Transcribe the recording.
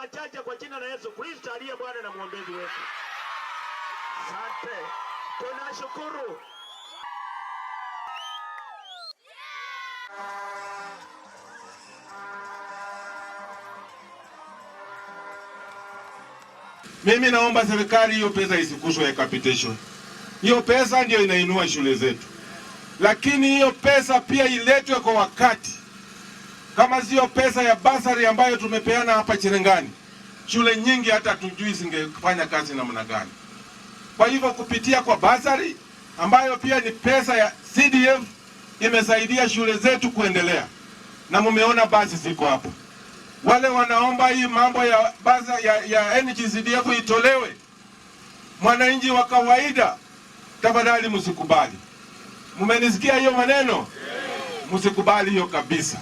machache kwa jina la Yesu Kristo aliye Bwana na mwombezi wetu. Asante. Tunashukuru. Mimi naomba serikali hiyo pesa isikushwe ya capitation. Hiyo pesa ndio inainua shule zetu. Lakini hiyo pesa pia iletwe kwa wakati. Kama sio pesa ya basari ambayo tumepeana hapa Cherengani, shule nyingi hata tujui zingefanya kazi namna gani. Kwa hivyo kupitia kwa basari ambayo pia ni pesa ya CDF imesaidia shule zetu kuendelea. Na mumeona basi ziko hapa. Wale wanaomba hii mambo ya basa ya NGCDF itolewe, mwananchi wa kawaida, tafadhali msikubali. Mumenisikia hiyo maneno? Msikubali hiyo kabisa.